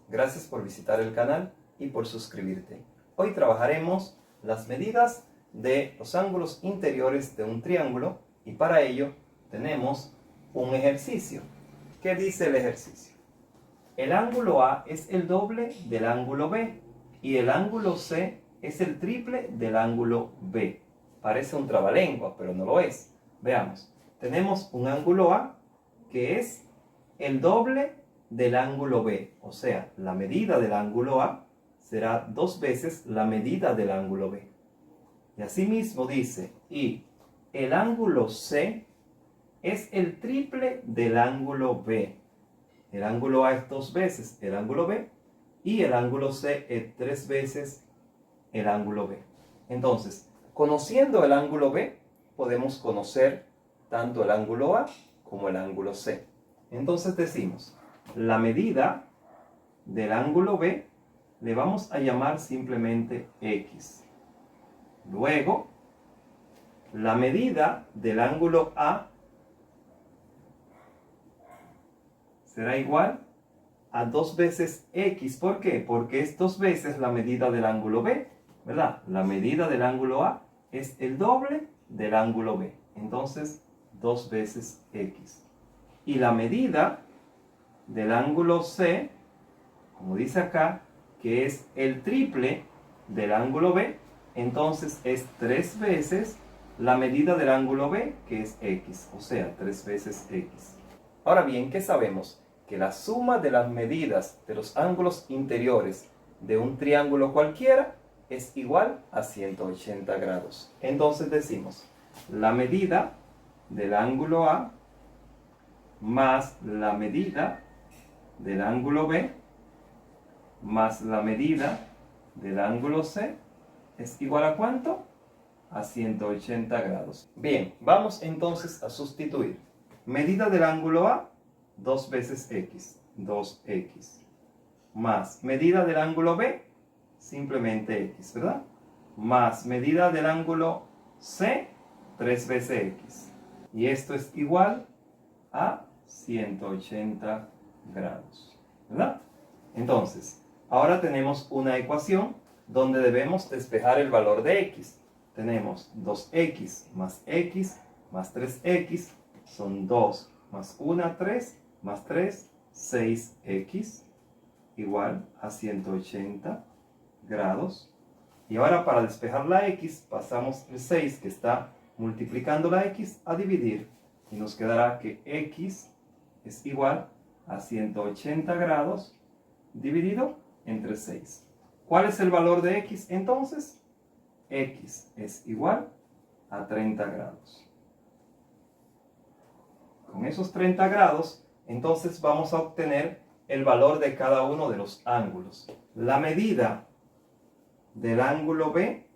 Gracias por visitar el canal y por suscribirte. Hoy trabajaremos las medidas de los ángulos interiores de un triángulo y para ello tenemos un ejercicio. ¿Qué dice el ejercicio? El ángulo A es el doble del ángulo B y el ángulo C es el triple del ángulo B. Parece un trabalengua, pero no lo es. Veamos. Tenemos un ángulo A que es el doble del ángulo B, o sea, la medida del ángulo A será 2 veces la medida del ángulo B. Y asimismo dice, y el ángulo C es el triple del ángulo B. El ángulo A es 2 veces el ángulo B y el ángulo C es 3 veces el ángulo B. Entonces, conociendo el ángulo B, podemos conocer tanto el ángulo A como el ángulo C. Entonces decimos, la medida del ángulo B le vamos a llamar simplemente X. Luego, la medida del ángulo A será igual a 2 veces X. ¿Por qué? Porque es 2 veces la medida del ángulo B, ¿verdad? La medida del ángulo A es el doble del ángulo B. Entonces, 2 veces X. Y la medida del ángulo C, como dice acá, que es el triple del ángulo B, entonces es 3 veces la medida del ángulo B, que es X, o sea, 3 veces X. Ahora bien, ¿qué sabemos? Que la suma de las medidas de los ángulos interiores de un triángulo cualquiera es igual a 180 grados. Entonces decimos, la medida del ángulo A más la medida del ángulo B más la medida del ángulo C es igual a ¿cuánto? A 180 grados. Bien, vamos entonces a sustituir. Medida del ángulo A, 2 veces X, 2X. Más medida del ángulo B, simplemente X, ¿verdad? Más medida del ángulo C, 3 veces X. Y esto es igual a 180 grados, ¿verdad? Entonces, ahora tenemos una ecuación donde debemos despejar el valor de X. Tenemos 2X más 3X son 2 más 1, 3 más 3, 6X igual a 180 grados. Y ahora para despejar la X pasamos el 6 que está multiplicando la X a dividir y nos quedará que X es igual a 180 grados dividido entre 6. ¿Cuál es el valor de X entonces? X es igual a 30 grados. Con esos 30 grados, entonces vamos a obtener el valor de cada uno de los ángulos. La medida del ángulo B,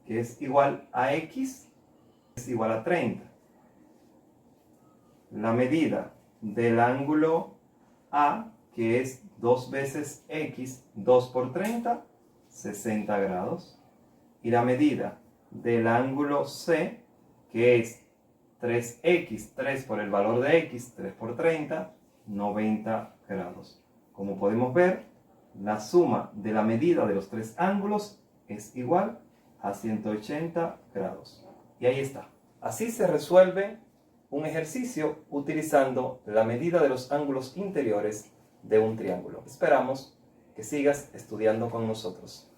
que es igual a X, es igual a 30. La medida del ángulo A, que es 2 veces X, 2 por 30, 60 grados. Y la medida del ángulo C, que es 3X, 3 por el valor de X, 3 por 30, 90 grados. Como podemos ver, la suma de la medida de los 3 ángulos es igual a 180 grados. Y ahí está. Así se resuelve un ejercicio utilizando la medida de los ángulos interiores de un triángulo. Esperamos que sigas estudiando con nosotros.